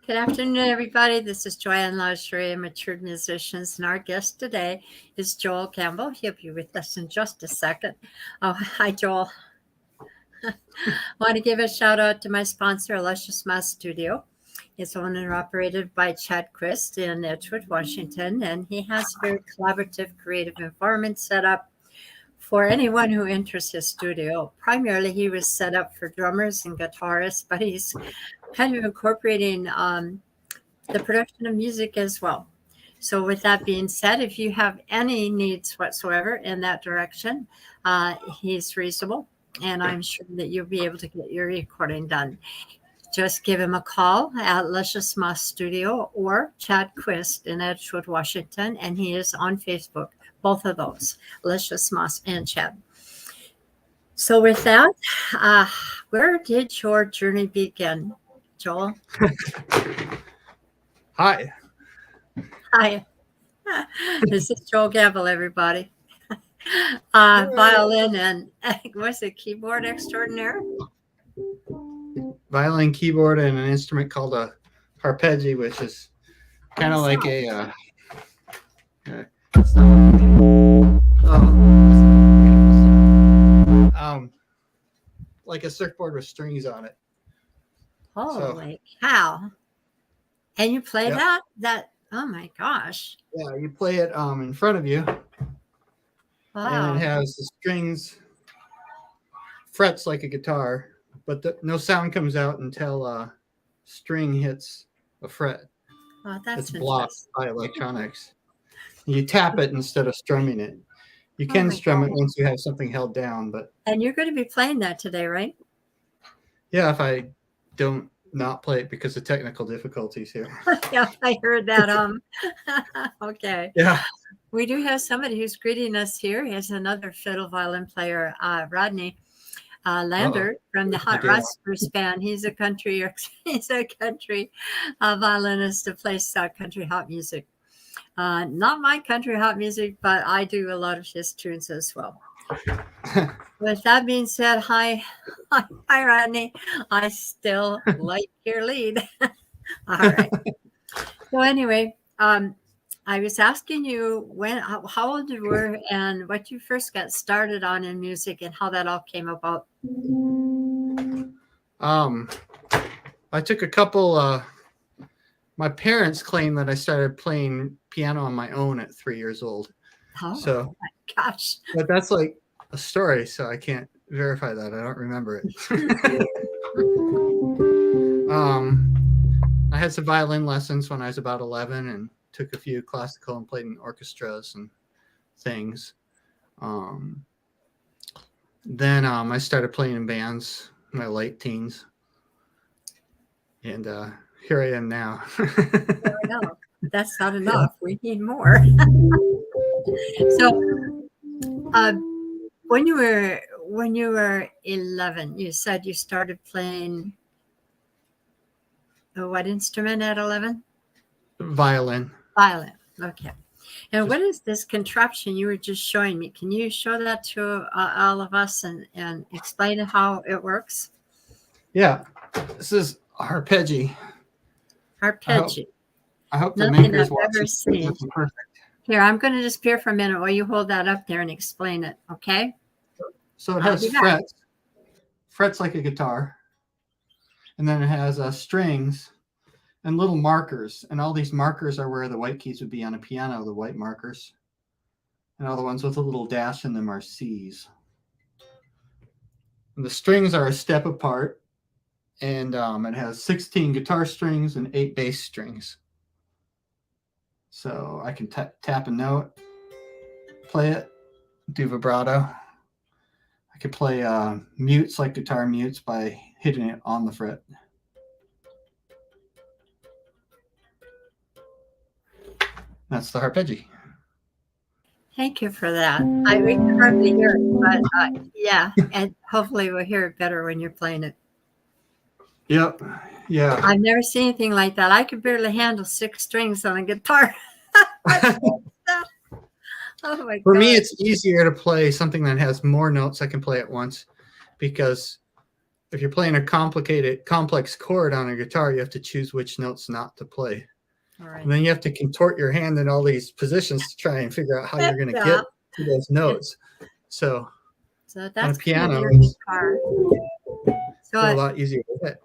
Good afternoon, everybody. This is Joanne Lagerie, Matured Musicians, and our guest today is Joel Campbell. He'll be with us in just a second. Oh, hi, Joel. I want to give a shout out to my sponsor, Luscious Moss Studio. It's owned and operated by Chad Christ in Edgewood, Washington, and he has a very collaborative, creative environment set up for anyone who enters his studio. Primarily, he was set up for drummers and guitarists, but he's kind of incorporating the production of music as well. So with that being said, if you have any needs whatsoever in that direction, he's reasonable, and I'm sure that you'll be able to get your recording done. Just give him a call at Luscious Moss Studio or Chad Quist in Edgewood, Washington, and he is on Facebook, both of those, Luscious Moss and Chad. So with that, where did your journey begin, Joel? Hi. Hi. This is Joel Campbell, everybody. Violin and what's it, keyboard extraordinaire? Violin, keyboard, and an instrument called a harpeggi, which is kind of like a like a surfboard with strings on it. Holy cow. And you play that? Oh my gosh. Yeah, you play it in front of you. Wow. And it has the strings, frets like a guitar, but no sound comes out until string hits a fret. Oh, that's blocked by electronics. You tap it instead of strumming it. You can strum it once you have something held down, but. And you're going to be playing that today, right? Yeah, if I don't not play it because of technical difficulties here. Yeah, I heard that. Okay. Yeah. We do have somebody who's greeting us here. He has another fiddle violin player, Rodney Lander from the Hot Rod Spruce Band. He's a country violinist that plays country hot music. Not my country hot music, but I do a lot of his tunes as well. With that being said, hi, Rodney. I still like your lead. All right. So anyway, I was asking you how old you were and what you first got started on in music and how that all came about. I took a couple. My parents claim that I started playing piano on my own at 3 years old. Oh my gosh! But that's like a story, so I can't verify that. I don't remember it. I had some violin lessons when I was about 11 and took a few classical and played in orchestras and things. Then I started playing in bands in my late teens. And here I am now. No, that's not enough. We need more. So when you were 11, you said you started playing what instrument at 11? Violin. Violin. Okay. And what is this contraption you were just showing me? Can you show that to all of us and explain how it works? Yeah. This is arpeggi. Arpeggi. I hope the makers I've ever seen. Perfect. Here, I'm going to disappear for a minute while you hold that up there and explain it, okay? So it has frets like a guitar. And then it has strings and little markers. And all these markers are where the white keys would be on a piano, the white markers. And all the ones with a little dash in them are C's. And the strings are a step apart. And it has 16 guitar strings and 8 bass strings. So I can tap a note, play it, do vibrato. I could play mutes like guitar mutes by hitting it on the fret. That's the arpeggi. Thank you for that. We can hardly hear it, but yeah, and hopefully we'll hear it better when you're playing it. Yep. Yeah. I've never seen anything like that. I could barely handle 6 strings on a guitar. Oh my For God. me, it's easier to play something that has more notes I can play at once because if you're playing a complex chord on a guitar, you have to choose which notes not to play. All right. And then you have to contort your hand in all these positions to try and figure out how you're going to Yeah. get to those notes. So So on a that's piano, kind of it's guitar. a lot easier to hit.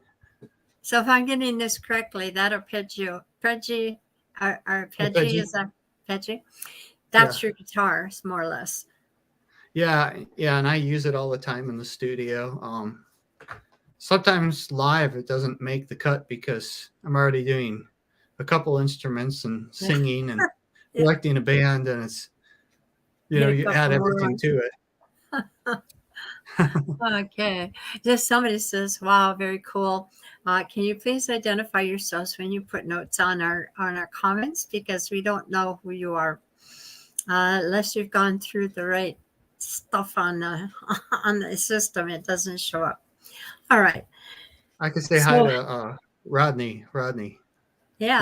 So if I'm getting this correctly, that arpeggio, arpeggio is arpeggio. That's your guitars, more or less. Yeah, and I use it all the time in the studio. Sometimes live it doesn't make the cut because I'm already doing a couple instruments and singing and collecting a band, and it's you add everything to it. Okay. Just somebody says, "Wow, very cool." Can you please identify yourselves when you put notes on our comments, because we don't know who you are unless you've gone through the right stuff on the system. It doesn't show up. All right. I could say hi to Rodney. Yeah,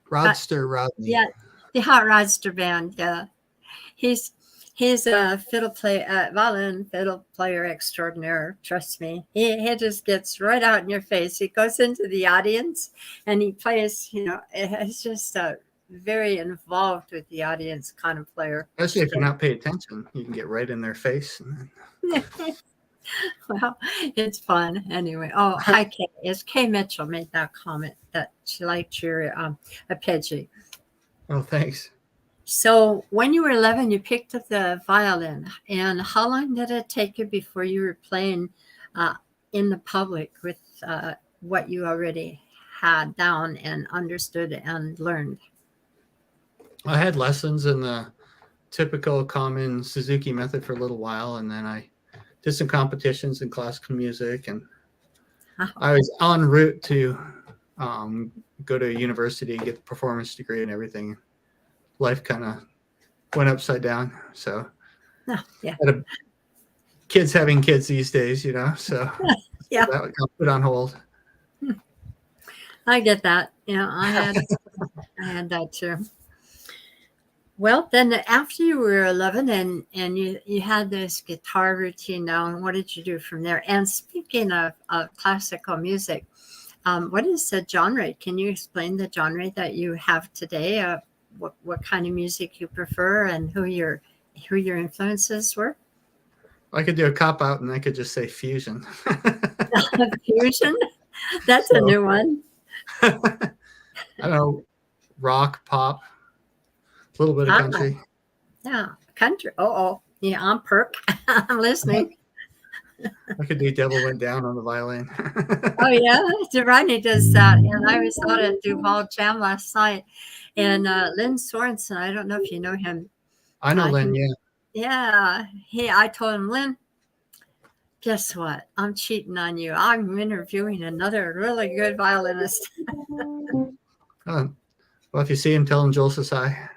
Rodster Rodney. Yeah, the Hot Rodster Band. Yeah, he's a violin fiddle player extraordinaire. Trust me, he just gets right out in your face. He goes into the audience and he plays. It's just very involved with the audience kind of player. Especially if you're not paying attention, you can get right in their face. Well, it's fun anyway. Oh, hi, Kay. It's Kay Mitchell made that comment that she liked your arpeggio. Oh, thanks. So when you were 11, you picked up the violin. And how long did it take you before you were playing in the public with what you already had down and understood and learned? I had lessons in the typical common Suzuki method for a little while, and then I did some competitions in classical music, and I was en route to go to university and get the performance degree and everything. Life kind of went upside down. So kids having kids these days, so yeah, that got put on hold. I get that. I had that too. Well, then after you were 11 and you had this guitar routine down, what did you do from there? And speaking of classical music, what is the genre? Can you explain the genre that you have today? What kind of music you prefer and who your influences were? I could do a cop out and I could just say fusion. Fusion? That's a new one. I don't know, rock, pop. A little bit of country. Yeah, country. Yeah, I'm perk. I'm listening. I could do Devil Went Down on the violin. Oh, yeah. Rodney does that. And I was out at Duval Jam last night. And Lynn Sorensen, I don't know if you know him. I know Lynn, yeah. I told him, Lynn, guess what? I'm cheating on you. I'm interviewing another really good violinist. Well, if you see him, tell him Joel says hi.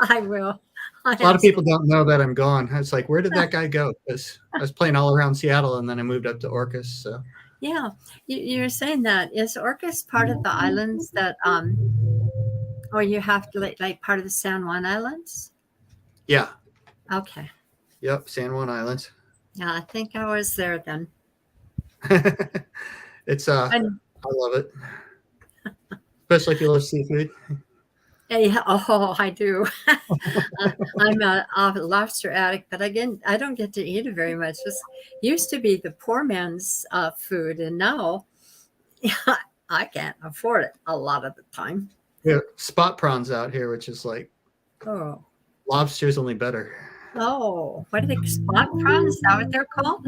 I will. A lot of people don't know that I'm gone. It's like, where did that guy go? Because I was playing all around Seattle, and then I moved up to Orcas. So yeah, you're saying that. Is Orcas part of the islands that or you have to like part of the San Juan Islands? Yeah. Okay. Yep, San Juan Islands. Yeah, I think I was there then. It's I love it, especially if you love seafood. Yeah, I do. I'm a lobster addict, but again, I don't get to eat it very much. It used to be the poor man's food, and now I can't afford it a lot of the time. Yeah, spot prawns out here, which is like lobster's only better. Oh, what are they? Spot prawns? Is that what they're called?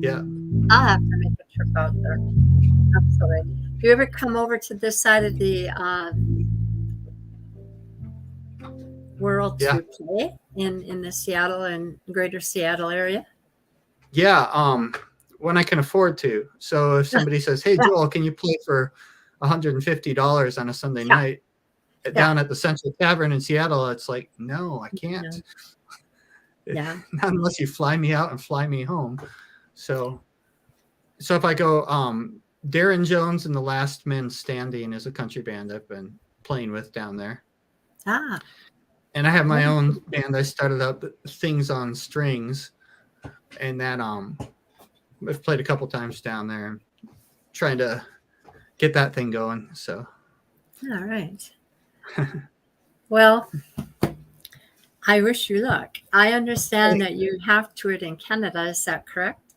Yeah. I'll have to make a trip out there. Absolutely. Do you ever come over to this side of the world to play in the Seattle and greater Seattle area? Yeah, when I can afford to. So if somebody says, hey, Joel, can you play for $150 on a Sunday night down at the Central Tavern in Seattle? It's like, no, I can't. Yeah. Not unless you fly me out and fly me home. So if I go, Darren Jones and the Last Men Standing is a country band I've been playing with down there. And I have my own band. I started up Things on Strings, and that I've played a couple times down there and trying to get that thing going. So, All right. Well, I wish you luck. I understand that you have toured in Canada. Is that correct?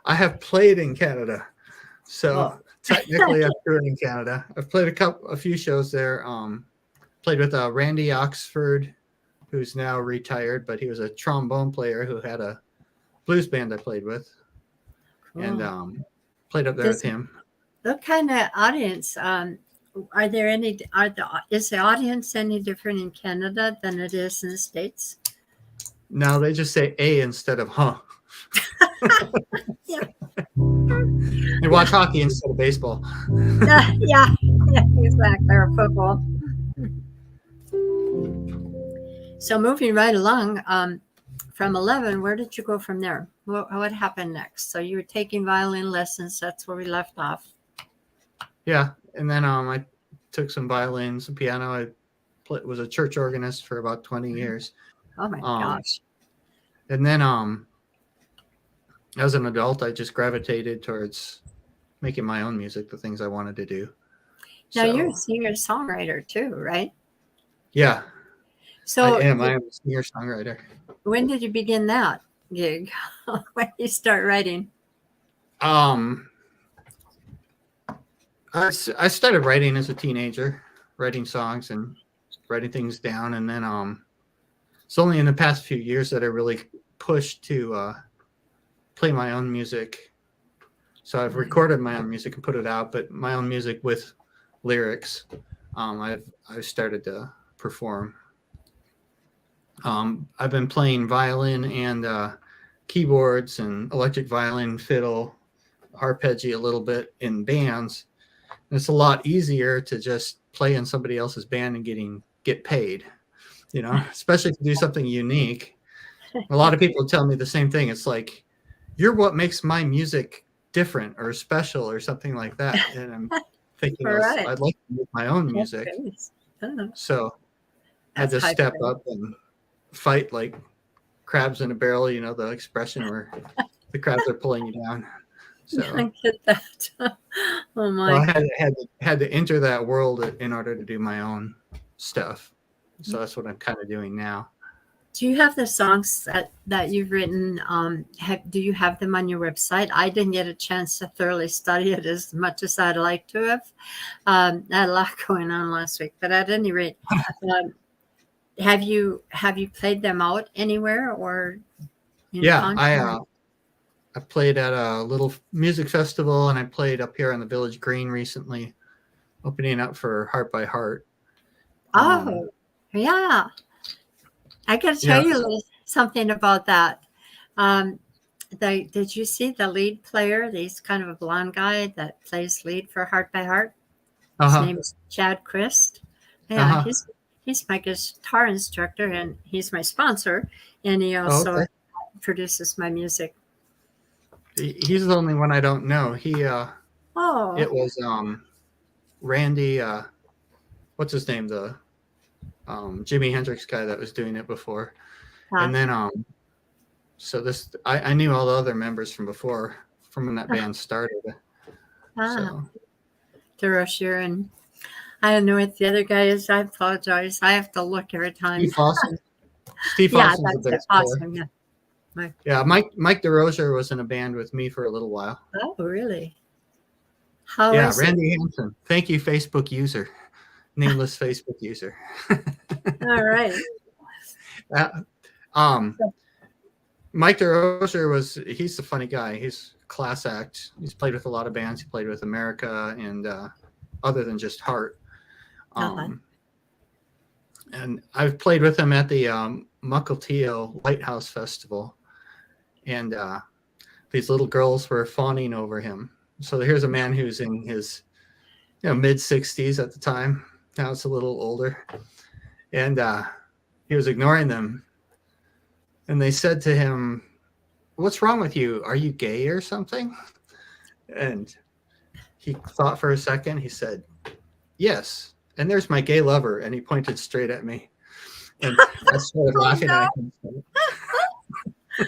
I have played in Canada. So Oh. technically I've toured in Canada. I've played a few shows there. Played with Randy Oxford, who's now retired, but he was a trombone player who had a blues band I played with. Cool. And played up there with him. What kind of audience? Are there any? Is the audience any different in Canada than it is in the States? No, they just say "a" instead of "huh." Yeah. They watch hockey instead of baseball. Yeah, exactly. Or football. So moving right along, from 11, where did you go from there? What happened next? So you were taking violin lessons. That's where we left off. Yeah, and then I took some violin, some piano. I was a church organist for about 20 years. Oh my gosh! And then as an adult, I just gravitated towards making my own music, the things I wanted to do. Now you're a singer-songwriter too, right? Yeah. So I am a singer-songwriter. When did you begin that gig? When did you start writing? I started writing as a teenager, writing songs and writing things down, and then it's only in the past few years that I really pushed to play my own music. So I've recorded my own music and put it out, but my own music with lyrics. I've started to perform. I've been playing violin and keyboards and electric violin, fiddle, arpeggio a little bit in bands. And it's a lot easier to just play in somebody else's band and get paid, especially to do something unique. A lot of people tell me the same thing. It's like, you're what makes my music different or special or something like that. And I'm thinking, Right. I'd like to make my own music. So I had to step up and fight like crabs in a barrel, the expression where the crabs are pulling you down. So I get that. Oh my! Well, I had to enter that world in order to do my own stuff. So that's what I'm kind of doing now. Do you have the songs that you've written? Do you have them on your website? I didn't get a chance to thoroughly study it as much as I'd like to have. I had a lot going on last week, but at any rate, have you played them out anywhere or? Yeah, I played at a little music festival, and I played up here on the Village Green recently, opening up for Heart by Heart. Oh, yeah. I got to tell you something about that. Did you see the lead player? He's kind of a blonde guy that plays lead for Heart by Heart. His name is Chad Christ. Yeah, he's my guitar instructor, and he's my sponsor, and he also produces my music. He's the only one I don't know. It was Randy. What's his name? The Jimi Hendrix guy that was doing it before, and then so I knew all the other members from before, from when that band started. DeRocher, and I don't know what the other guy is. I apologize. I have to look every time. Steve Fosson's the bass player. Yeah. Yeah, Mike DeRocher was in a band with me for a little while. Oh, really? Randy Hansen. Thank you, Facebook user. Nameless Facebook user. All right. Mike DeRocher he's a funny guy. He's a class act. He's played with a lot of bands. He played with America and other than just Heart. And I've played with him at the Mukilteo Lighthouse Festival. And these little girls were fawning over him. So here's a man who's in his mid 60s at the time. Now it's a little older. And he was ignoring them. And they said to him, "What's wrong with you? Are you gay or something?" And he thought for a second. He said, "Yes. And there's my gay lover." And he pointed straight at me. And I started laughing at him.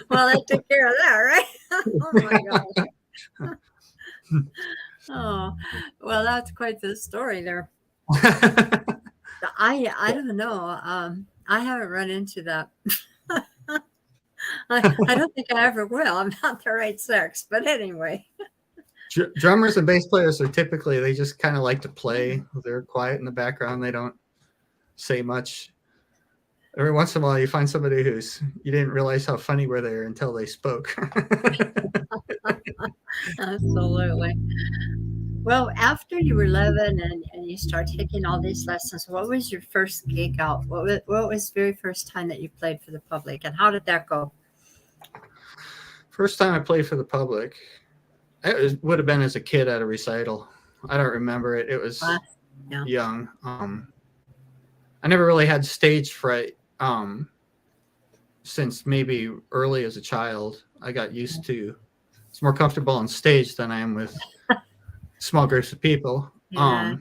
Well, they took care of that, right? Oh my gosh. Oh, well, that's quite the story there. I don't know. I haven't run into that. I don't think I ever will. I'm not the right sex, but anyway. Drummers and bass players are typically, they just kind of like to play. They're quiet in the background. They don't say much. Every once in a while, you find somebody who's, you didn't realize how funny were they until they spoke. Absolutely. Well, after you were 11 and you start taking all these lessons, what was your first gig out? What was the very first time that you played for the public, and how did that go? First time I played for the public, would have been as a kid at a recital. I don't remember it. It was Yeah. young. I never really had stage fright since maybe early as a child. I got used to, it's more comfortable on stage than I am with small groups of people. Yeah.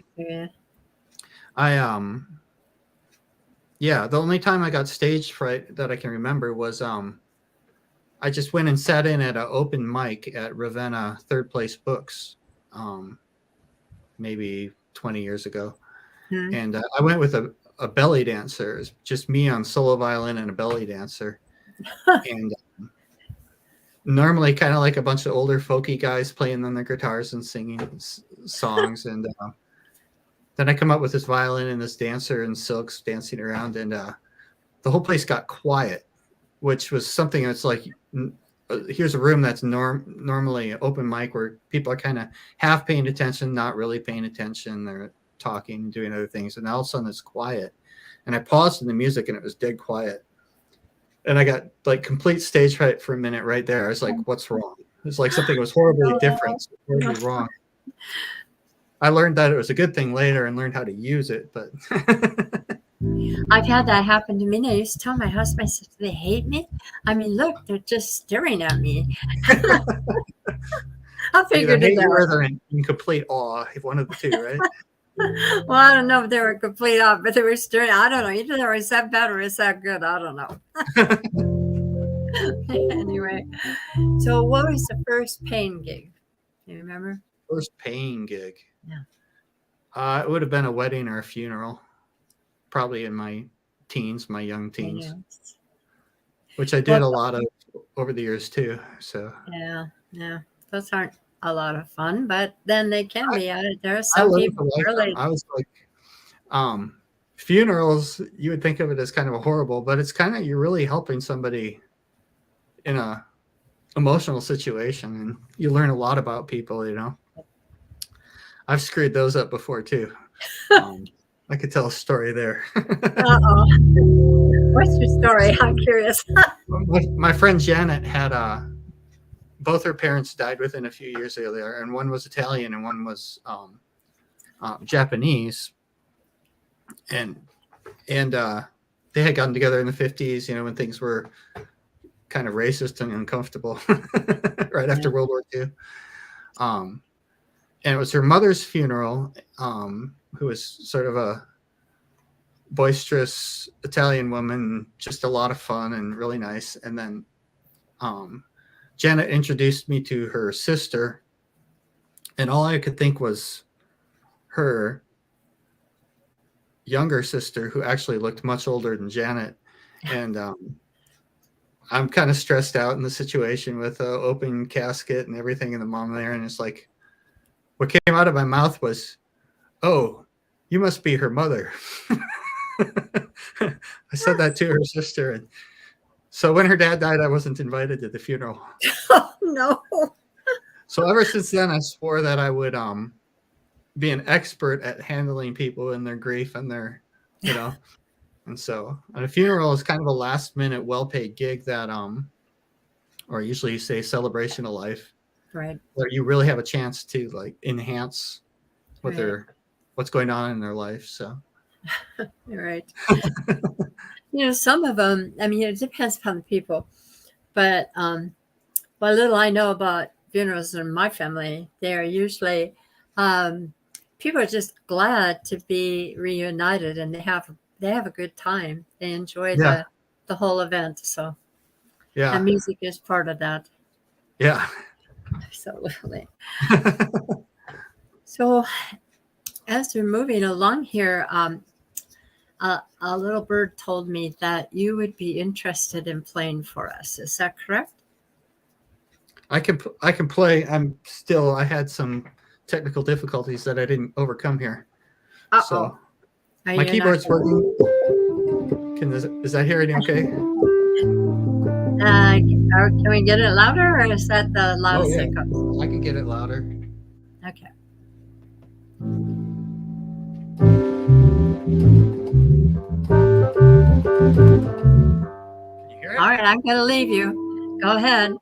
The only time I got stage fright that I can remember was I just went and sat in at an open mic at Ravenna Third Place Books maybe 20 years ago. And I went with a belly dancer. It was just me on solo violin and a belly dancer. And normally kind of like a bunch of older folky guys playing on their guitars and singing songs. And then I come up with this violin and this dancer in silks dancing around, and the whole place got quiet, which was something that's like, here's a room that's normally open mic where people are kind of half paying attention, not really paying attention. They're talking, doing other things. And all of a sudden it's quiet. And I paused in the music and it was dead quiet. And I got like complete stage fright for a minute right there. I was like, what's wrong? It's like something was horribly different, horribly wrong. I learned that it was a good thing later and learned how to use it, but I've had that happen to me. And I used to tell my husband, I said, do they hate me? I mean, look, they're just staring at me. I figured it out. Or they're in complete awe, one of the two, right? Well, I don't know if they were complete off, but they were staring. I don't know. Either they were that bad or is that good. I don't know. Anyway, so what was the first paying gig? Do you remember? First paying gig? Yeah. It would have been a wedding or a funeral, probably in my teens, my young teens, Yes. which I did a lot of over the years too. So yeah, those aren't a lot of fun, but then they can be. There are some people really. I was like, funerals, you would think of it as kind of a horrible, but it's kind of, you're really helping somebody in a emotional situation, and you learn a lot about people, you know. I've screwed those up before too. I could tell a story there. Uh-oh. What's your story? I'm curious. My friend Janet had both her parents died within a few years earlier, and one was Italian and one was Japanese. And they had gotten together in the 50s, you know, when things were kind of racist and uncomfortable right after World War II. And it was her mother's funeral, who was sort of a boisterous Italian woman, just a lot of fun and really nice. And then Janet introduced me to her sister, and all I could think was her younger sister, who actually looked much older than Janet. And I'm kind of stressed out in the situation with an open casket and everything, and the mom there. And it's like, what came out of my mouth was, "Oh, you must be her mother." I said that to her sister. And so when her dad died, I wasn't invited to the funeral. Oh, no. So ever since then, I swore that I would be an expert at handling people in their grief and their, you know. And so a funeral is kind of a last minute, well-paid gig that, or usually you say celebration of life, Right. where you really have a chance to like enhance what what's going on in their life. So. Right. You know, some of them, I mean, it depends upon the people, but what little I know about funerals in my family, they are usually, people are just glad to be reunited, and they have a good time. They enjoy the whole event. So Yeah. And music is part of that. Yeah. Absolutely. So as we're moving along here, a little bird told me that you would be interested in playing for us. Is that correct? I can play. I had some technical difficulties that I didn't overcome here. Uh-oh. So Are my you keyboard's not- working. Is that hearing okay? Can we get it louder, or is that the loudest yeah. it comes? I can get it louder. Okay. Can you hear it? All right, I'm going to leave you. Go ahead.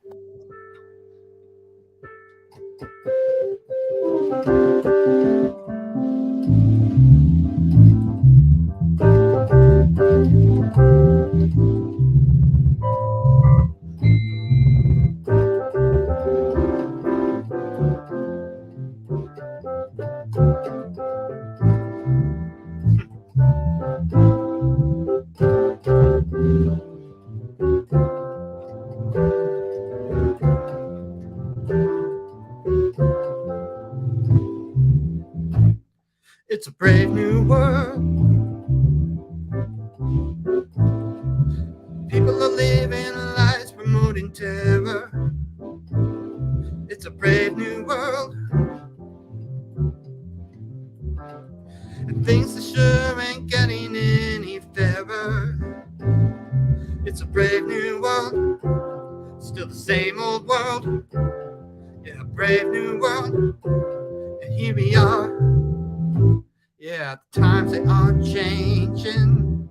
It's a brave new world. People are living lives promoting terror. It's a brave new world. And things that sure ain't getting any fairer. It's a brave new world. Still the same old world. Yeah, a brave new world. And here we are. Yeah, the times they are changing.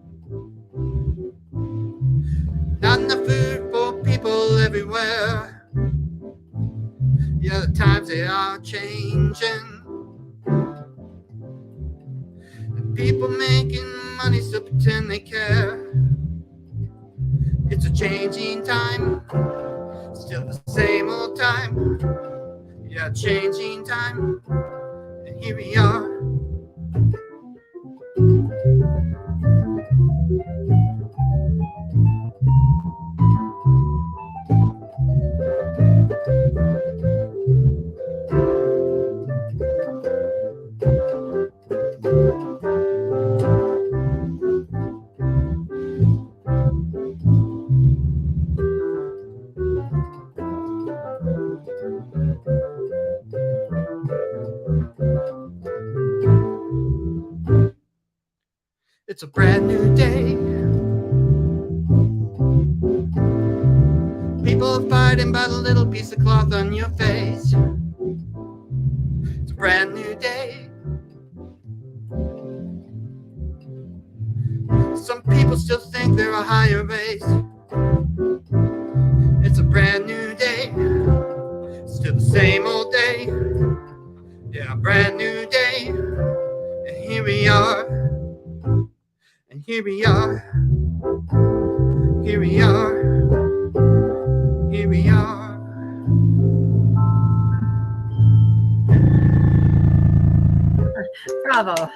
Not enough food for people everywhere. Yeah, the times they are changing. And people making money still pretend they care. It's a changing time. Still the same old time. Yeah, changing time. And here we are. It's a brand new day. People are fighting about a little piece of cloth on your face. It's a brand new day. Some people still think they're a higher race. It's a brand new day. Still the same old day. Yeah, a brand new day. And here we are. And here we are. Here we are. Here we are. Bravo.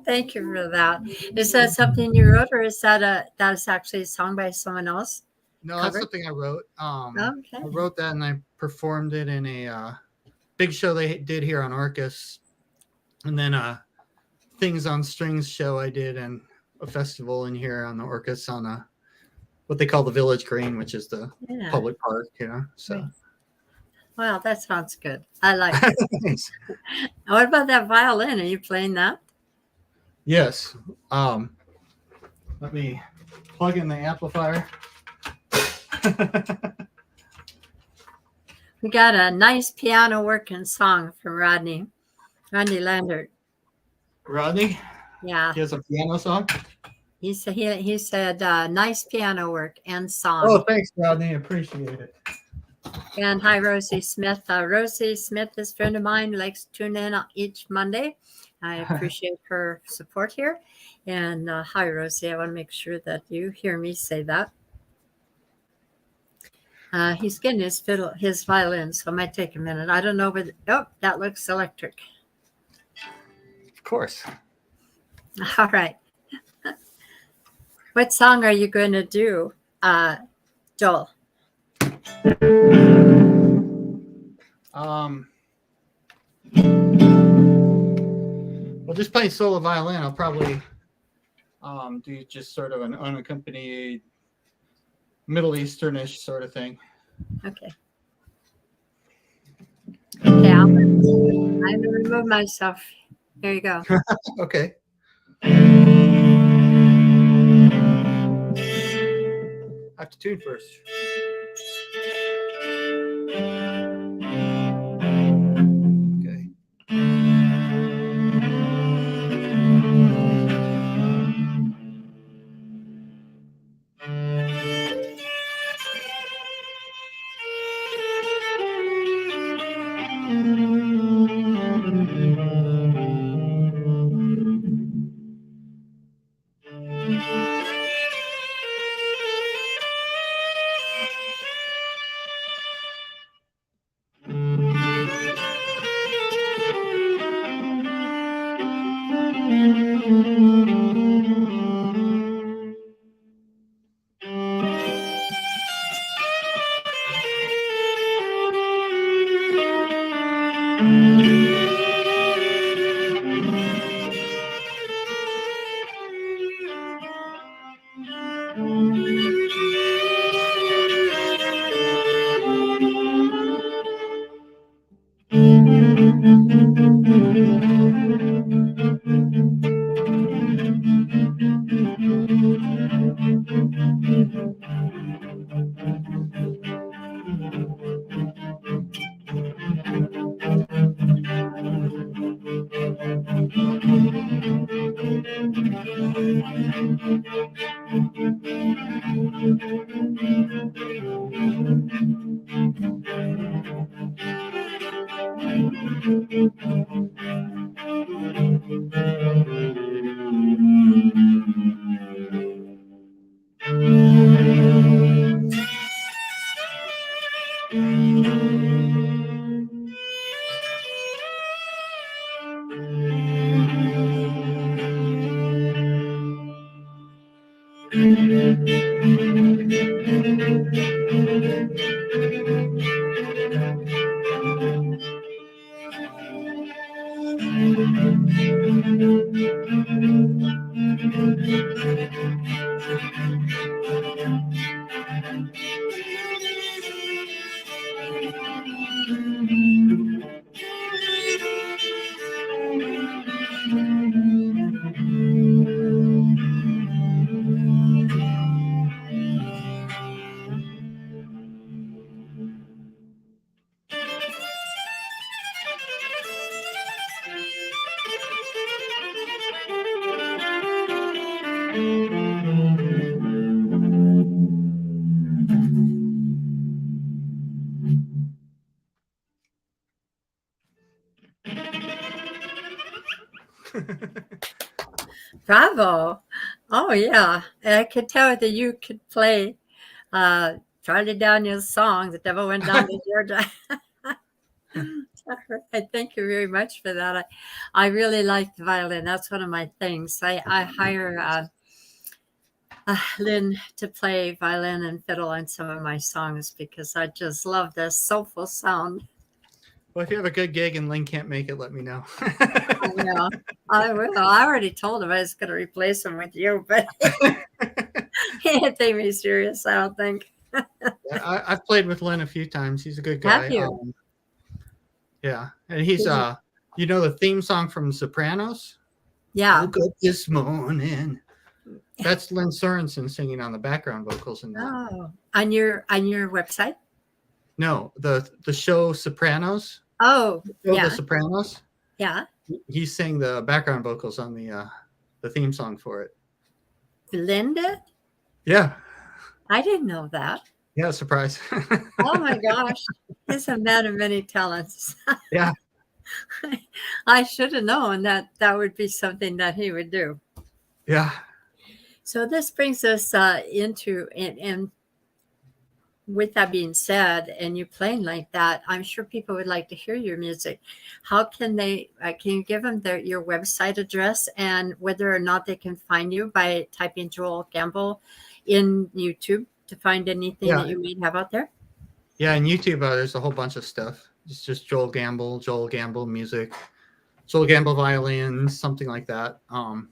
Thank you for that. Is that something you wrote, or is that's actually a song by someone else? No, that's something I wrote. Okay. I wrote that and I performed it in a big show they did here on Orcas. And then Things on Strings show I did and a festival in here on the Orcas on what they call the Village Green, which is the public park, so. Right. Wow, that sounds good. I like it. What about that violin? Are you playing that? Yes. Let me plug in the amplifier. We got a nice piano working song from Rodney Landert. Rodney? Yeah. He has a piano song? He said nice piano work and song. Oh, thanks, Rodney. Appreciate it. And hi, Rosie Smith. Rosie Smith is a friend of mine, likes to tune in each Monday. I appreciate her support here. And hi, Rosie. I want to make sure that you hear me say that. He's getting his violin, so it might take a minute. I don't know, but that looks electric. Of course. All right. What song are you going to do, Joel? Well, just playing solo violin, I'll probably do just sort of an unaccompanied Middle Easternish sort of thing. Okay. Okay, I'm going to remove myself. There you go. Okay. I have to tune first. Okay. Bravo. Oh, yeah. I could tell that you could play Charlie Daniels' song, The Devil Went Down to Georgia. I thank you very much for that. I really like the violin. That's one of my things. I hire Lynn to play violin and fiddle on some of my songs because I just love the soulful sound. Well, if you have a good gig and Lynn can't make it, let me know. Yeah, I will. I already told him I was going to replace him with you, but he didn't take me serious, I don't think. Yeah, I've played with Lynn a few times. He's a good guy. Have you? Yeah, and he's you know the theme song from Sopranos? Yeah. Woke up this morning. That's Lynn Sorensen singing on the background vocals in that. Oh, on your website? No, the show Sopranos. Oh, yeah. The Sopranos. Yeah. He sang the background vocals on the theme song for it. Linda? Yeah. I didn't know that. Yeah, surprise. Oh my gosh. He's a man of many talents. Yeah. I should have known that would be something that he would do. Yeah. So this brings us into, and with that being said, and you playing like that, I'm sure people would like to hear your music. How can they, can you give them your website address and whether or not they can find you by typing Joel Campbell in YouTube to find anything that you may have out there? Yeah, and YouTube, there's a whole bunch of stuff. It's just Joel Gamble music, Joel Gamble violins, something like that. Um,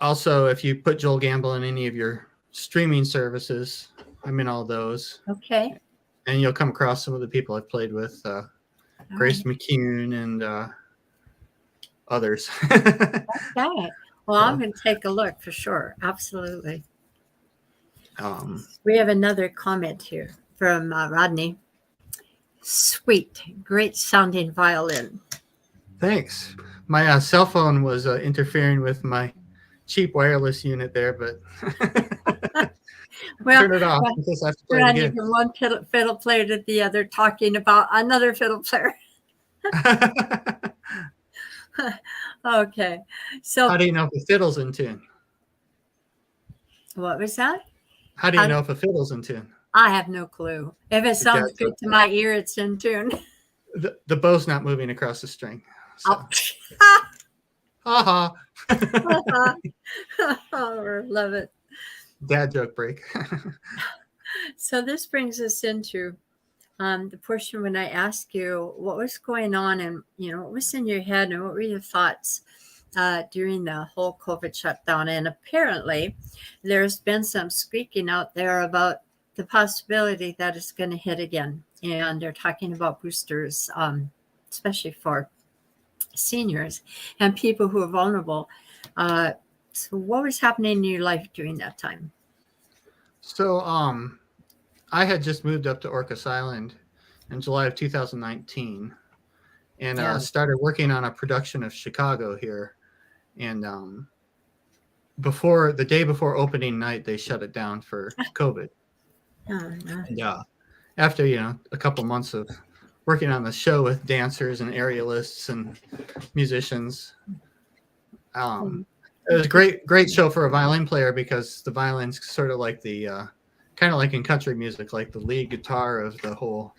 Also, if you put Joel Gamble in any of your streaming services, I'm in all those, Okay. and you'll come across some of the people I've played with, All Grace right. McCune and others. Okay. Well, I'm So, going to take a look for sure. Absolutely. um, We have another comment here from Rodney. Sweet, great sounding violin. thanks. My cell phone was interfering with my cheap wireless unit there, but Well, turn it off in case I have to play it running again. from one fiddle player to the other, talking about another fiddle player. Okay. How So, do you know if a fiddle's in tune? what was that? How do you How, know if a fiddle's in tune? I have no clue. If it Your dad sounds said good to my ear, it's in tune. the bow's not moving across the string. So, Oh. haha. Oh, love it. Dad joke break. So this brings us into the portion when I ask you what was going on and what was in your head and what were your thoughts during the whole COVID shutdown. And apparently, there's been some squeaking out there about the possibility that it's going to hit again. And they're talking about boosters, especially for seniors and people who are vulnerable. So, what was happening in your life during that time? So, I had just moved up to Orcas Island in July of 2019 and Yeah. started working on a production of Chicago here. And the day before opening night, they shut it down for COVID. Oh, no. And after a couple months of working on the show with dancers and aerialists and musicians, it was a great show for a violin player because the violin's sort of like the kind of like in country music, like the lead guitar of the whole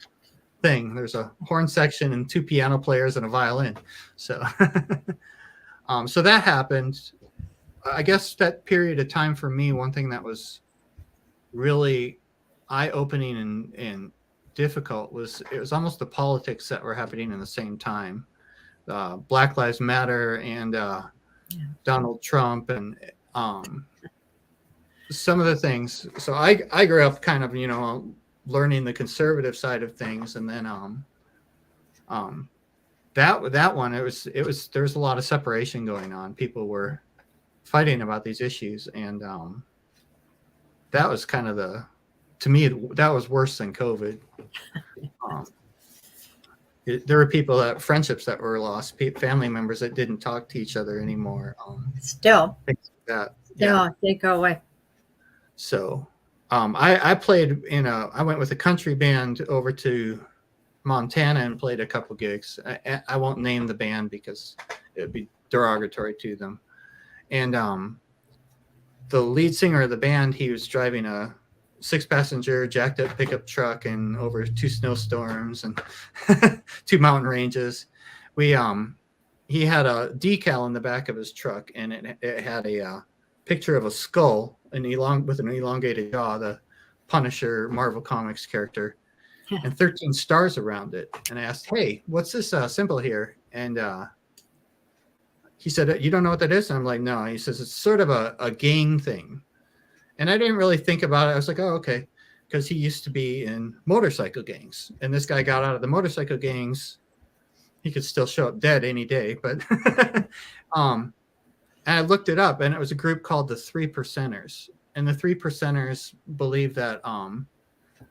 thing. There's a horn section and two piano players and a violin. So, so that happened. I guess that period of time for me, one thing that was really eye-opening and difficult was it was almost the politics that were happening in the same time. Black Lives Matter and Donald Trump and some of the things. So I grew up kind of learning the conservative side of things, and then that one it was there was a lot of separation going on. People were fighting about these issues, and that was kind of to me that was worse than COVID. There were friendships that were lost, family members that didn't talk to each other anymore. Still, Things like that. yeah, they go away. So, I played I went with a country band over to Montana and played a couple gigs. I won't name the band because it would be derogatory to them. And the lead singer of the band, he was driving a 6-passenger jacked up pickup truck and over 2 snowstorms and 2 mountain ranges. He had a decal in the back of his truck, and it had a picture of a skull with an elongated jaw, the Punisher Marvel Comics character, and 13 stars around it. And I asked, "Hey, what's this symbol here?" And he said, "You don't know what that is?" And I'm like, "No." He says, "It's sort of a gang thing." And I didn't really think about it. I was like, "Oh, okay." Because he used to be in motorcycle gangs. And this guy got out of the motorcycle gangs. He could still show up dead any day. But and I looked it up, and it was a group called the 3 Percenters. And the 3 Percenters believe that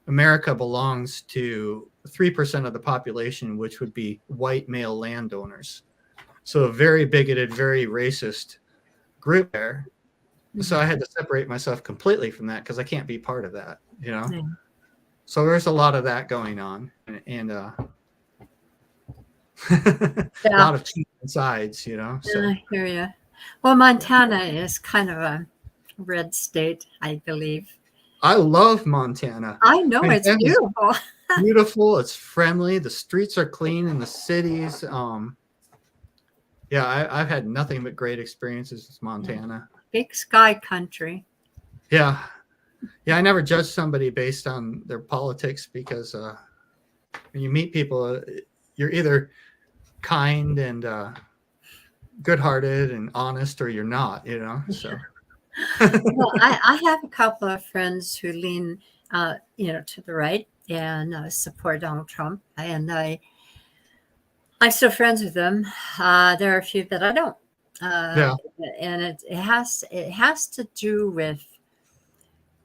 America belongs to 3% of the population, which would be white male landowners. So a very bigoted, very racist group there. So I had to separate myself completely from that because I can't be part of that, Yeah. So there's a lot of that going on, and a lot of cheating sides, So I hear you. Well, Montana is kind of a red state, I believe. I love Montana. I know it's beautiful. Beautiful. It's friendly. The streets are clean in the cities. Yeah, I've had nothing but great experiences with Montana. Big sky country. Yeah. Yeah, I never judge somebody based on their politics because when you meet people, you're either kind and good-hearted and honest, or you're not. So. Well, I have a couple of friends who lean, to the right and support Donald Trump, and I'm still friends with them. There are a few that I don't, uh, Yeah. and it has to do with,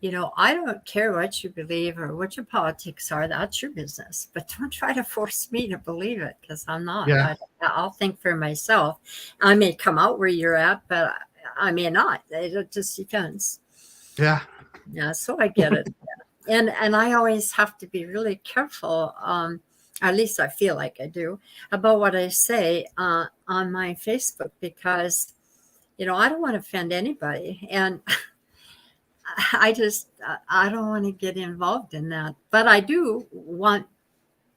I don't care what you believe or what your politics are. That's your business, but don't try to force me to believe it because I'm not. Yeah. I'll think for myself. I may come out where you're at, but I may not. It just depends. Yeah. Yeah, so I get it. And I always have to be really careful, at least I feel like I do, about what I say on my Facebook because, I don't want to offend anybody. And I don't want to get involved in that. But I do want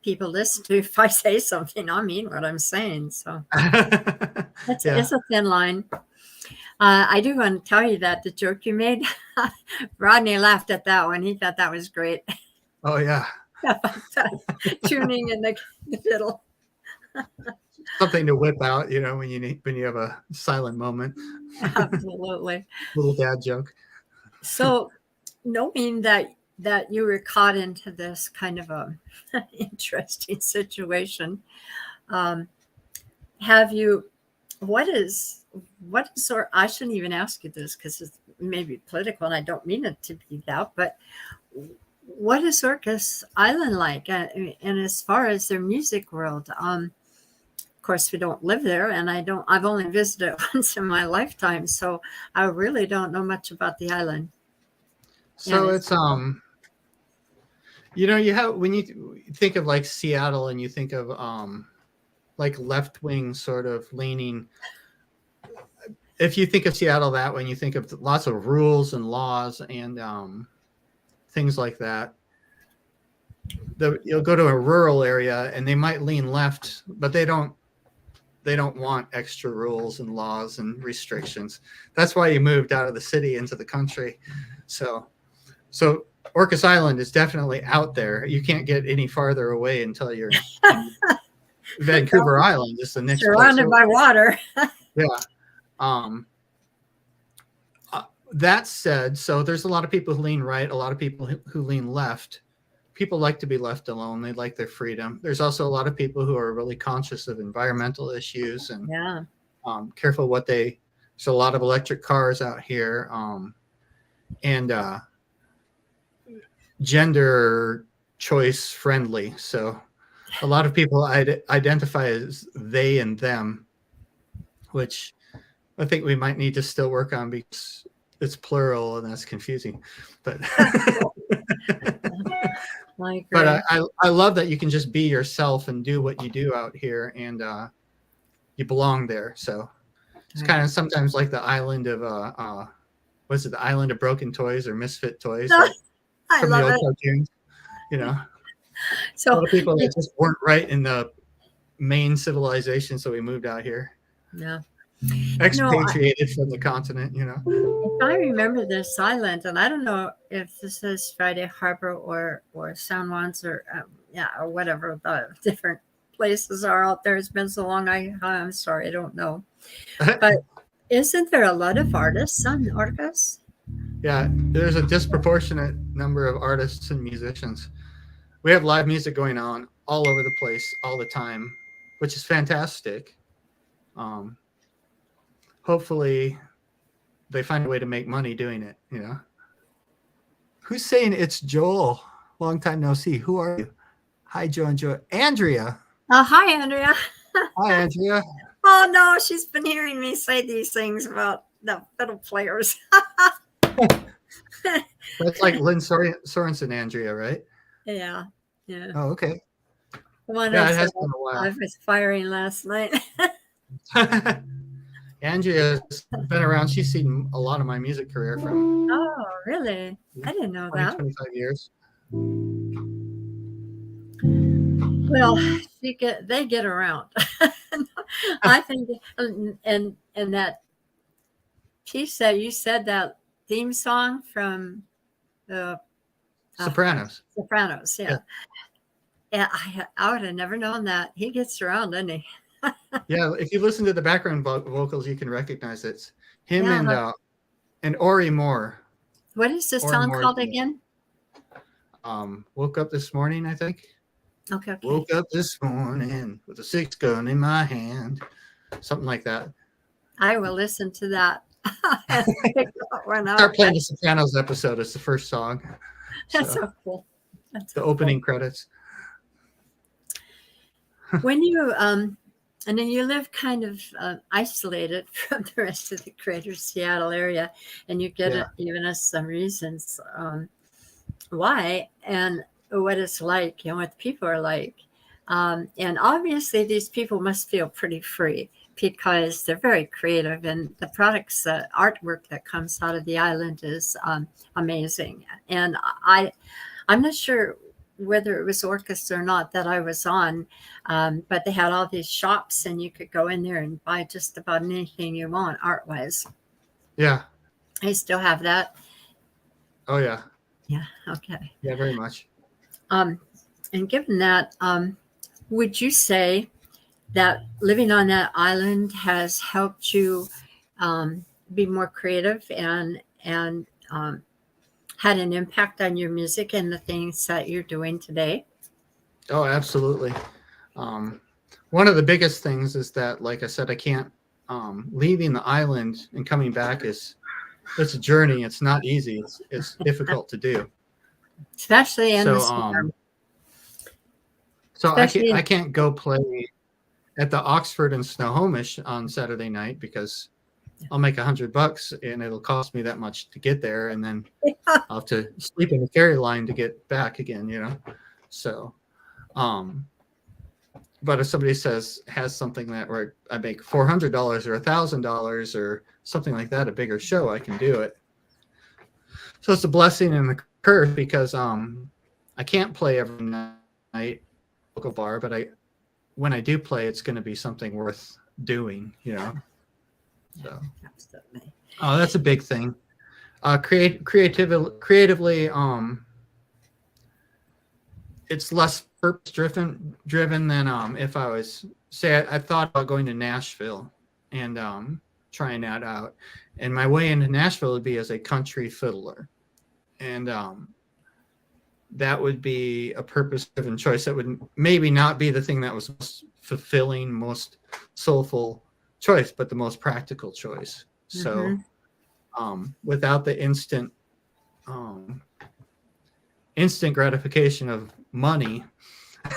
people to listen to if I say something, I mean what I'm saying. So Yeah. it's a thin line. I do want to tell you that the joke you made, Rodney laughed at that one. He thought that was great. Oh yeah. Tuning in the fiddle. Something to whip out, when you have a silent moment. Absolutely. Little dad joke. So, knowing that you were caught into this kind of a interesting situation, um, have you? What is or I shouldn't even ask you this because it's maybe political, and I don't mean it to be that, but what is Orcas Island like? And as far as their music world, of course, we don't live there, and I've only visited once in my lifetime, so I really don't know much about the island. So it's you have when you think of like Seattle and you think of like left wing sort of leaning. If you think of Seattle that way, you think of lots of rules and laws and things like that. You'll go to a rural area and they might lean left, but they don't want extra rules and laws and restrictions. That's why you moved out of the city into the country. So Orcas Island is definitely out there. You can't get any farther away until you're in Vancouver Island, just the next surrounded by water. Yeah. That said, so there's a lot of people who lean right, a lot of people who lean left. People like to be left alone. They like their freedom. There's also a lot of people who are really conscious of environmental issues and careful what there's a lot of electric cars out here, and gender choice friendly. So a lot of people identify as they and them, which I think we might need to still work on because it's plural and that's confusing. But but I love that you can just be yourself and do what you do out here, and you belong there. So it's kind of sometimes like the island of was it the island of broken toys or misfit toys from the old cartoons? So a lot of people that just weren't right in the main civilization, so we moved out here. Yeah. Expatriated from the continent, If I remember this island, and I don't know if this is Friday Harbor or San Juan's or or whatever the different places are out there. It's been so long. I'm sorry, I don't know. But isn't there a lot of artists on Orcas? Yeah, there's a disproportionate number of artists and musicians. We have live music going on all over the place all the time, which is fantastic. Hopefully they find a way to make money doing it, Who's saying it's Joel? Long time no see. Who are you? Hi, Joe and Joe. Andrea. Hi, Andrea. Hi, Andrea. Oh, no, she's been hearing me say these things about the fiddle players. That's like Lynn Sorensen, Andrea, right? Yeah. Oh, okay. The one it has been a while. I was firing last night. Andrea's been around. She's seen a lot of my music career from. Oh, really? I didn't know 20, that. 25 years. Well, they get around. I think, and that piece that you said, that theme song from uh, Sopranos. Sopranos. Yeah. Yeah, I would have never known that. He gets around, doesn't he? Yeah, if you listen to the background vocals, you can recognize it's him Yeah. and Ori Moore. What is this Ori song Moore, called again? Woke up this morning, I think. Okay. Woke up this morning with a 6-gun in my hand. Something like that. I will listen to that. Start playing the Sopranos episode. It's the first song. That's so cool. That's the opening credits. When you and then you live kind of isolated from the rest of the greater Seattle area, and you get given us some reasons why and what it's like and what the people are like. And obviously, these people must feel pretty free because they're very creative, and the products, the artwork that comes out of the island is amazing. And I'm not sure whether it was Orcas or not that I was on, but they had all these shops, and you could go in there and buy just about anything you want art-wise. Yeah. I still have that. Oh, yeah. Yeah. Okay. Yeah, very much. And given that, would you say that living on that island has helped you be more creative and had an impact on your music and the things that you're doing today? Oh, absolutely. One of the biggest things is that, like I said, I can't, leaving the island and coming back it's a journey. It's not easy. It's difficult to do. Especially in the storm. So I can't go play at the Oxford and Snohomish on Saturday night because I'll make $100 and it'll cost me that much to get there, and then I'll have to sleep in the ferry line to get back again, you know. So, but if somebody has something that where I make $400 or $1,000 or something like that, a bigger show, I can do it. So it's a blessing and a curse because I can't play every night local bar, but when I do play, it's going to be something worth doing, you know. So, absolutely. Oh, that's a big thing. Creatively, it's less purpose driven than if I was I thought about going to Nashville and trying that out, and my way into Nashville would be as a country fiddler, and that would be a purpose-driven choice. That would maybe not be the thing that was most fulfilling, most soulful choice, but the most practical choice. So without the instant gratification of money,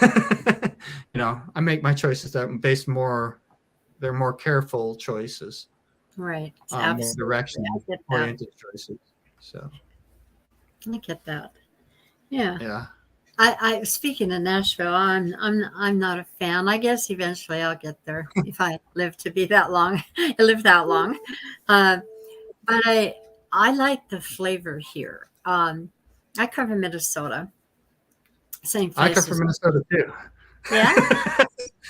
you know, I make my choices that they're more careful choices. Right. More direction oriented choices. So I get that. Yeah. Yeah. I speaking of Nashville, I'm not a fan. I guess eventually I'll get there if I live to be that long. Live that long. But I like the flavor here. I come from Minnesota. Same place. I come from Minnesota too. Yeah.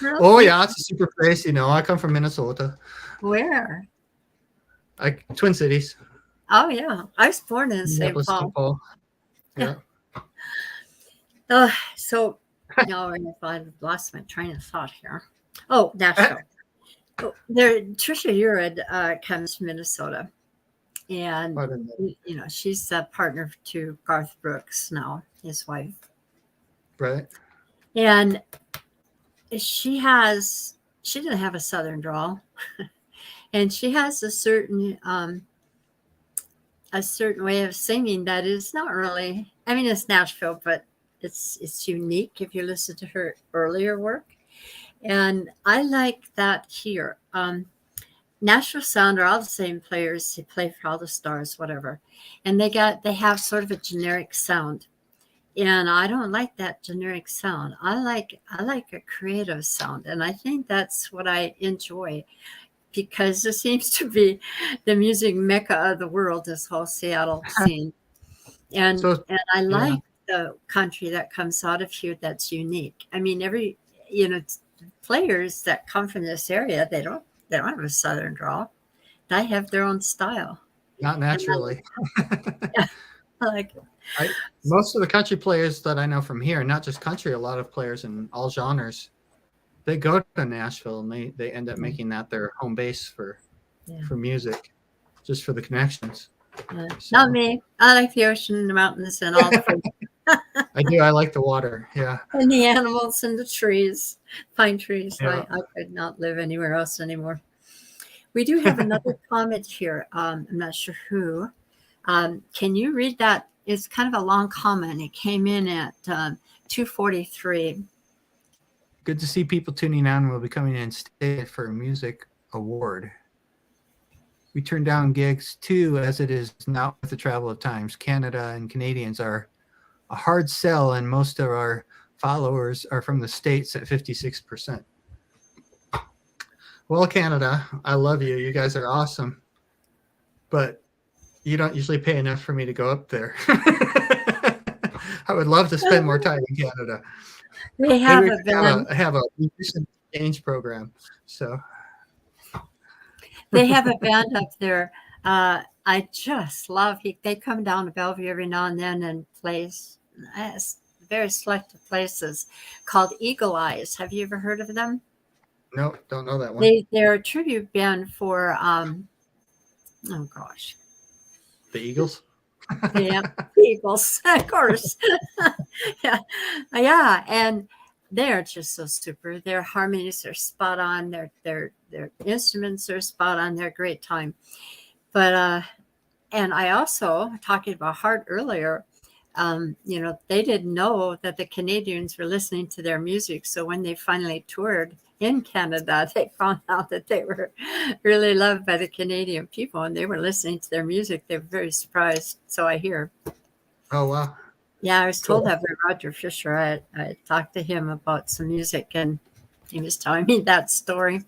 Really? Oh yeah, it's a super place. You know, I come from Minnesota. Where? Twin Cities. Oh yeah, I was born in St. Paul. Yeah. So now I've lost my train of thought here. Oh, Nashville. Trisha Urid comes from Minnesota, and you know she's a partner to Garth Brooks now, his wife. Right. And she didn't have a Southern drawl, and she has a certain way of singing that is not really. I mean, it's Nashville, but it's unique if you listen to her earlier work, and I like that here. Nashville Sound are all the same players. They play for all the stars, whatever, and they have sort of a generic sound. And I don't like that generic sound. I like a creative sound. And I think that's what I enjoy because it seems to be the music mecca of the world, this whole Seattle scene. And I like the country that comes out of here that's unique. I mean, players that come from this area, they don't have a Southern drawl. They have their own style. Not naturally. I like it. Most of the country players that I know from here, not just country, a lot of players in all genres, they go to Nashville and they end up making that their home base for music, just for the connections. So. Not me. I like the ocean, the mountains, and all the food. I do. I like the water. Yeah. And the animals and the trees, pine trees. Yeah. I could not live anywhere else anymore. We do have another comment here. I'm not sure who. Can you read that? It's kind of a long comment. It came in at 2:43. Good to see people tuning on. We'll be coming in state for a music award. We turn down gigs too, as it is now with the travel of times. Canada and Canadians are a hard sell, and most of our followers are from the States at 56%. Well, Canada, I love you. You guys are awesome. But you don't usually pay enough for me to go up there. I would love to spend more time in Canada. We have a musician exchange program. So they have a band up there. I just love they come down to Bellevue every now and then and plays very selective places called Eagle Eyes. Have you ever heard of them? No, don't know that one. They're a tribute band for oh gosh. The Eagles? Yeah, the Eagles, of course. yeah. And they're just so super. Their harmonies are spot on. Their instruments are spot on. They're a great time. But and I also, talking about Heart earlier, they didn't know that the Canadians were listening to their music. So when they finally toured in Canada, they found out that they were really loved by the Canadian people and they were listening to their music. They were very surprised. So I hear. Oh, wow. Yeah, I was told that by Roger Fisher. I talked to him about some music and he was telling me that story.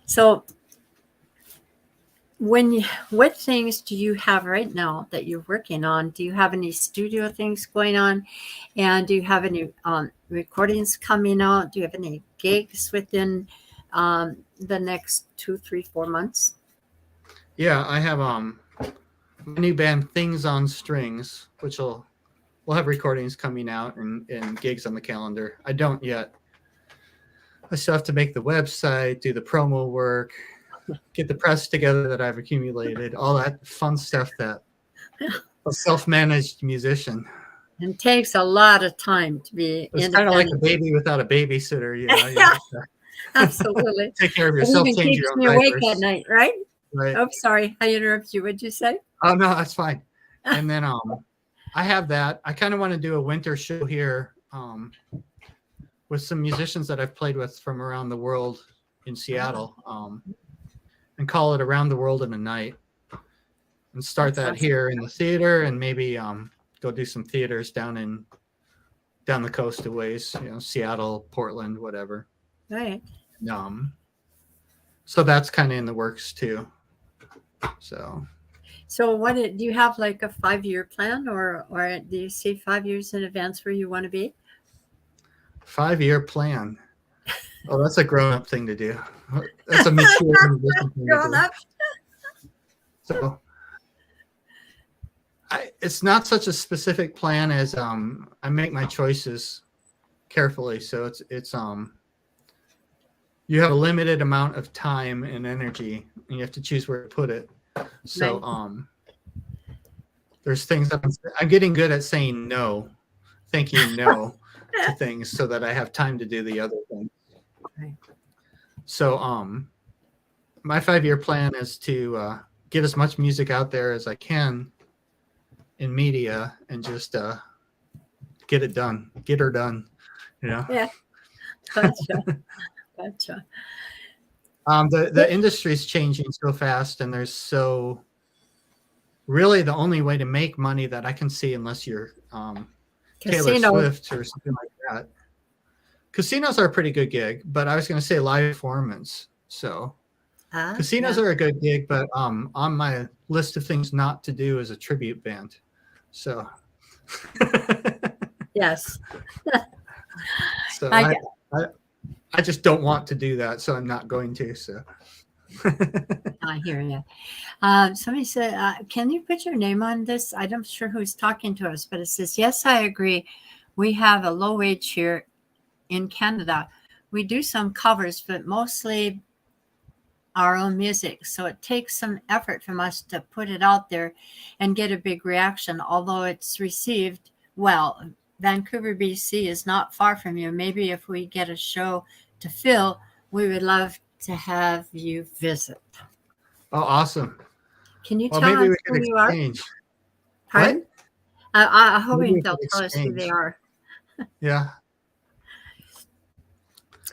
So what things do you have right now that you're working on? Do you have any studio things going on? And do you have any recordings coming out? Do you have any gigs within the next 2, 3, 4 months? Yeah, I have my new band Things on Strings, which we'll have recordings coming out and gigs on the calendar. I don't yet. I still have to make the website, do the promo work, get the press together that I've accumulated, all that fun stuff that a self-managed musician. It takes a lot of time to be It's kind of like a baby without a babysitter. Yeah, absolutely. Take care of yourself, change your own diapers. Awake at night, right? Right. Oh, sorry, I interrupted you. What'd you say? Oh no, that's fine. And then I have that. I kind of want to do a winter show here with some musicians that I've played with from around the world in Seattle. And call it Around the World in a Night and start that here in the theater and maybe go do some theaters down the coast a ways, Seattle, Portland, whatever. Right. So that's kind of in the works too. So what do you have, like a 5-year plan or do you see 5 years in advance where you want to be? 5-year plan. Oh, that's a grown-up thing to do. That's a mature grown up. So it's not such a specific plan as I make my choices carefully. So it's you have a limited amount of time and energy, and you have to choose where to put it. So there's things that I'm getting good at saying no, thinking no to things, so that I have time to do the other things. Right. So my 5-year plan is to get as much music out there as I can in media and just get her done. Yeah. Gotcha. The industry's changing so fast, and there's really the only way to make money that I can see, unless you're Taylor Swift or something like that. Casinos are a pretty good gig, but I was going to say live performance. So casinos are a good gig, but on my list of things not to do is a tribute band. So yes. So I just don't want to do that, so I'm not going to. So I hear you. Somebody said, can you put your name on this? I'm not sure who's talking to us, but it says, yes, I agree. We have a low wage here in Canada. We do some covers, but mostly our own music. So it takes some effort from us to put it out there and get a big reaction, although it's received well. Vancouver, BC is not far from you. Maybe if we get a show to fill, we would love to have you visit. Oh, awesome. Can you Well, tell maybe us we could who you are? exchange. Pardon? What? I'm Maybe hoping we they'll could tell us who they exchange. are. Yeah.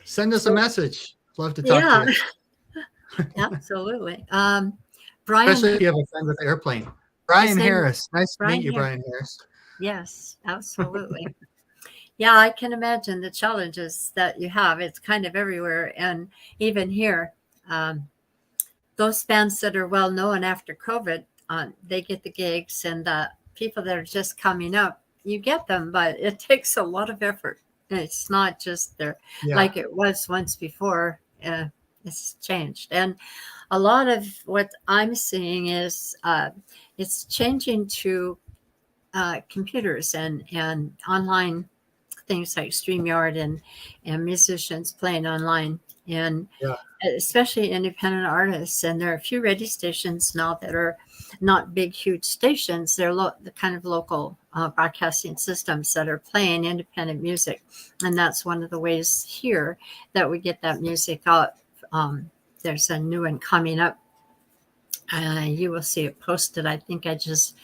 Send us a message. Love to talk Yeah, to you. absolutely. Brian, Especially if you have a friend with airplane. Brian Harris. Nice to meet you, Brian Harris. Yes, absolutely. Yeah, I can imagine the challenges that you have. It's kind of everywhere. And even here, um, those bands that are well known after COVID, they get the gigs, and the people that are just coming up, you get them, but it takes a lot of effort. It's not just there like it was once before. It's changed. And a lot of what I'm seeing is it's changing to computers and online things like StreamYard and musicians playing online, and especially independent artists. And there are a few radio stations now that are not big, huge stations. They're the kind of local broadcasting systems that are playing independent music. And that's one of the ways here that we get that music out. There's a new one coming up. You will see it posted. I think I just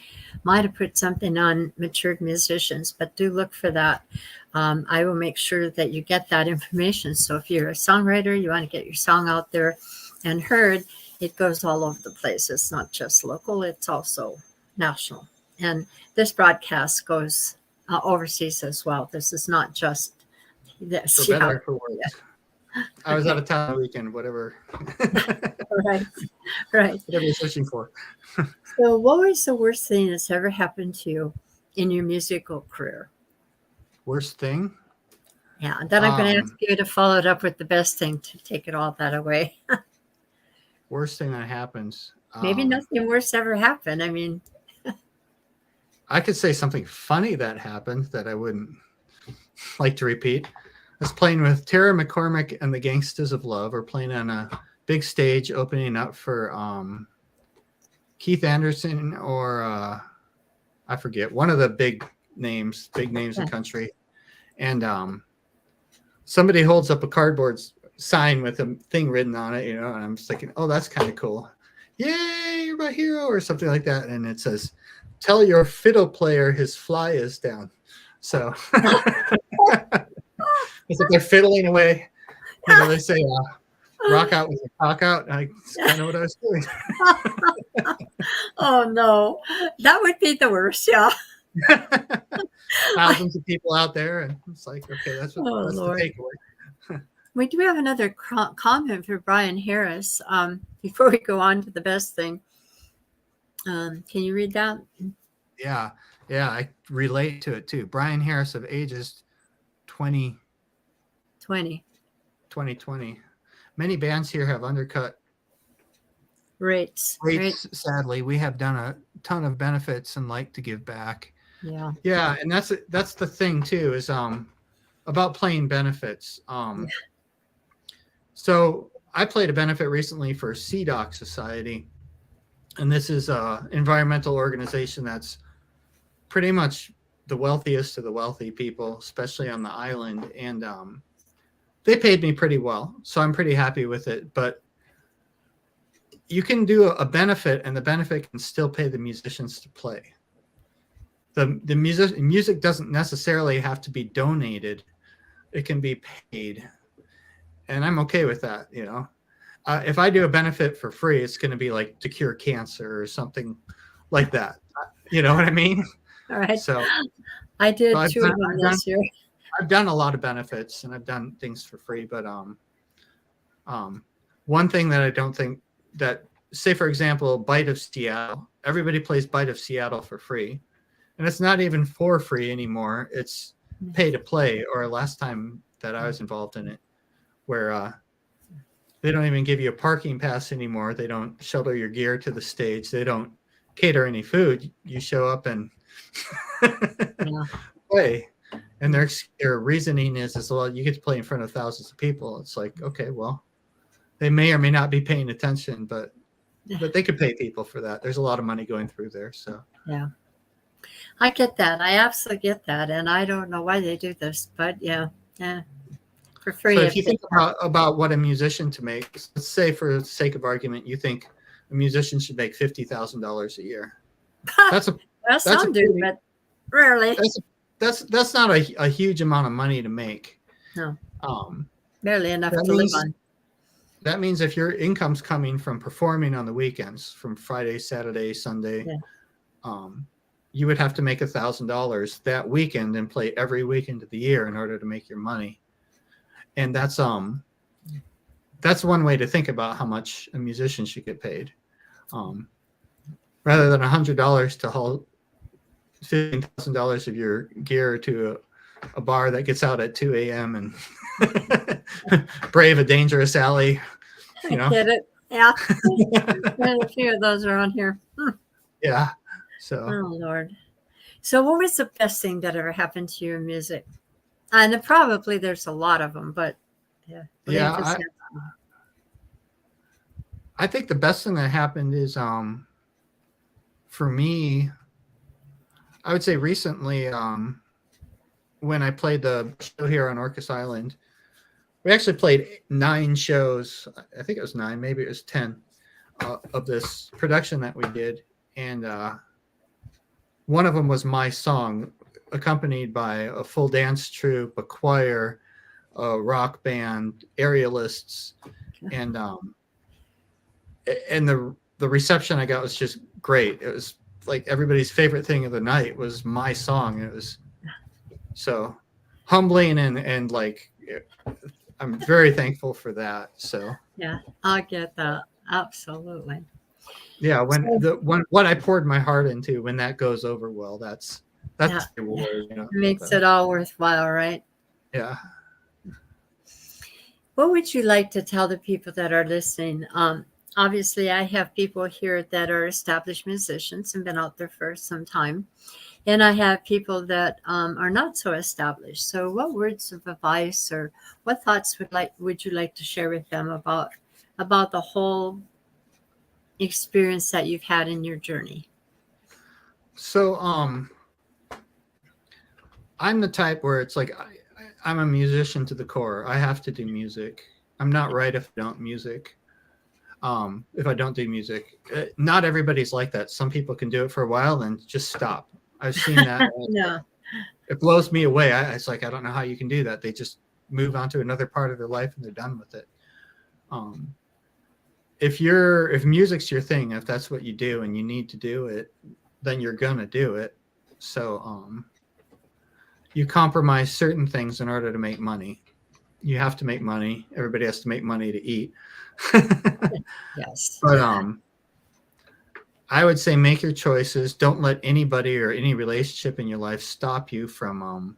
might have put something on Matured Musicians, but do look for that. I will make sure that you get that information. So if you're a songwriter, you want to get your song out there and heard, it goes all over the place. It's not just local, it's also national. And this broadcast goes overseas as well. This is not just this. For better or for worse. I was out of town the weekend, whatever. Right. Whatever you're searching for. So what was the worst thing that's ever happened to you in your musical career? Worst thing? Yeah. And then I'm going to ask you to follow it up with the best thing to take it all that away. Worst thing that happens. Maybe nothing worse ever happened. I mean, I could say something funny that happened that I wouldn't like to repeat. I was playing with Tara McCormick and the Gangstas of Love. We're playing on a big stage, opening up for Keith Anderson or I forget, one of the big names in country. And somebody holds up a cardboard sign with a thing written on it, and I'm just thinking, oh, that's kind of cool. Yay, you're my hero, or something like that. And it says, tell your fiddle player his fly is down. So it's like they're fiddling away. They say, rock out with a cock out. That's kind of what I was doing. Oh, no. That would be the worst, yeah. Thousands of people out there, and it's like, okay, that's the takeaway. We do have another comment for Brian Harris before we go on to the best thing. Can you read that? Yeah, I relate to it too. Brian Harris of ages 2020. Many bands here have undercut rates. Sadly, we have done a ton of benefits and like to give back. Yeah, and that's the thing too, is about playing benefits. So I played a benefit recently for CDOC Society, and this is an environmental organization that's pretty much the wealthiest of the wealthy people, especially on the island. And they paid me pretty well, so I'm pretty happy with it. But you can do a benefit, and the benefit can still pay the musicians to play. The music doesn't necessarily have to be donated. It can be paid. And I'm okay with that, If I do a benefit for free, it's going to be like to cure cancer or something like that. You know what I mean? All right. So I did two of them this year. I've done a lot of benefits, and I've done things for free. But one thing that I don't think that, say, for example, Bite of Seattle, everybody plays Bite of Seattle for free. And it's not even for free anymore. It's pay to play, or last time that I was involved in it, where They don't even give you a parking pass anymore. They don't shuttle your gear to the stage. They don't cater any food. You show up and Yeah. play. And their reasoning is, well, you get to play in front of thousands of people. It's like, okay, well, they may or may not be paying attention, but they could pay people for that. There's a lot of money going through there. So yeah, I get that. I absolutely get that, and I don't know why they do this, but yeah, for free. So if you think about what a musician to make, let's say for the sake of argument, you think a musician should make $50,000 a year. That's a well, some do, but rarely. That's not a huge amount of money to make. No, barely enough to live on. That means if your income's coming from performing on the weekends, from Friday, Saturday, Sunday, you would have to make $1,000 that weekend and play every weekend of the year in order to make your money. And that's one way to think about how much a musician should get paid. Rather than $100 to haul $15,000 of your gear to a bar that gets out at 2 a.m. and brave a dangerous alley, you know. Get it? Yeah. A few of those around here. Yeah. So. Oh Lord. So, what was the best thing that ever happened to you in music? And probably there's a lot of them, but yeah. Yeah. I think the best thing that happened is, for me, I would say recently, when I played the show here on Orcas Island, we actually played 9 shows. I think it was 9, maybe it was 10 of this production that we did. And one of them was my song, accompanied by a full dance troupe, a choir, a rock band, aerialists, and the reception I got was just great. It was like everybody's favorite thing of the night was my song. It was so humbling and like I'm very thankful for that. So yeah, I get that. Absolutely. Yeah, what I poured my heart into, when that goes over well, that's the reward. You know, makes it all worthwhile, right? Yeah. What would you like to tell the people that are listening? Obviously, I have people here that are established musicians and been out there for some time. And I have people that are not so established. So what words of advice or what thoughts would you like to share with them about the whole experience that you've had in your journey? So I'm the type where it's like I'm a musician to the core. I have to do music. I'm not right if I don't music. If I don't do music, not everybody's like that. Some people can do it for a while and just stop. I've seen that. No. It blows me away. It's like, I don't know how you can do that. They just move on to another part of their life and they're done with it. If music's your thing, if that's what you do and you need to do it, then you're gonna do it. So you compromise certain things in order to make money. You have to make money. Everybody has to make money to eat. Yes. But I would say make your choices. Don't let anybody or any relationship in your life stop you from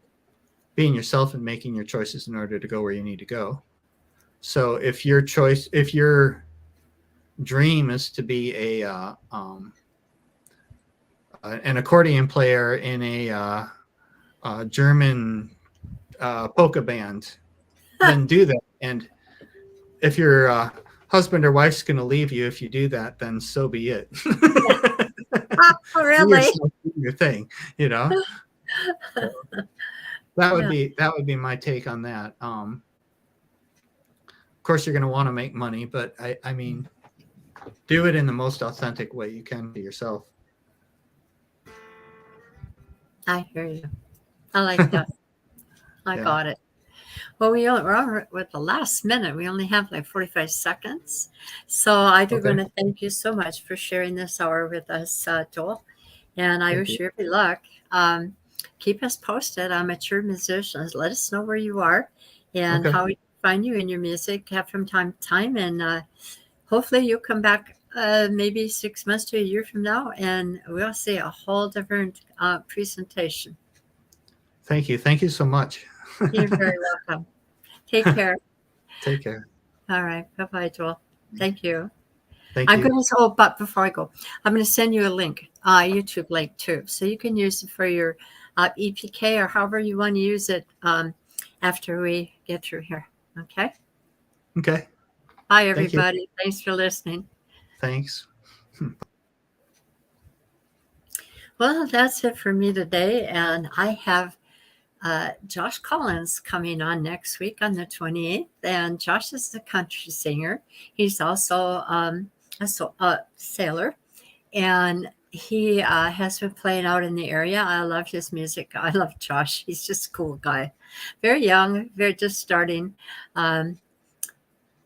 being yourself and making your choices in order to go where you need to go. So if your dream is to be an accordion player in a German polka band, then do that. And if your husband or wife's going to leave you if you do that, then so be it. Oh, really? Do your thing, you know. That would be my take on that. Of course, you're going to want to make money, but I mean, do it in the most authentic way you can to yourself. I hear you. I like that. I got it. Well, we're on with the last minute. We only have like 45 seconds. So I do want to thank you so much for sharing this hour with us, Joel. And I wish you every luck. Keep us posted on Mature Musicians. Let us know where you are and how we can find you in your music from time to time. And hopefully you'll come back maybe 6 months to a year from now, and we'll see a whole different presentation. Thank you. Thank you so much. You're very welcome. Take care. Take care. All right. Bye-bye, Joel. Thank you. Thank I'm you. going to, but before I go, I'm going to send you a link, YouTube link too. So you can use it for your EPK or however you want to use it after we get through here. Okay. Okay. Bye, Thank you. everybody. Thanks for listening. Thanks. Well, that's it for me today. And I have Josh Collins coming on next week on the 28th. And Josh is a country singer. He's also a sailor. And he has been playing out in the area. I love his music. I love Josh. He's just a cool guy. Very young, very just starting.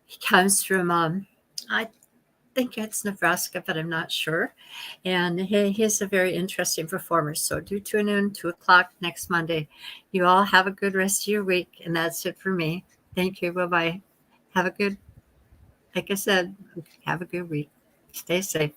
He comes from, I think it's Nebraska, but I'm not sure. And he's a very interesting performer. So do tune in 2:00 next Monday. You all have a good rest of your week. And that's it for me. Thank you. Bye-bye. Have a good, like I said, have a good week. Stay safe.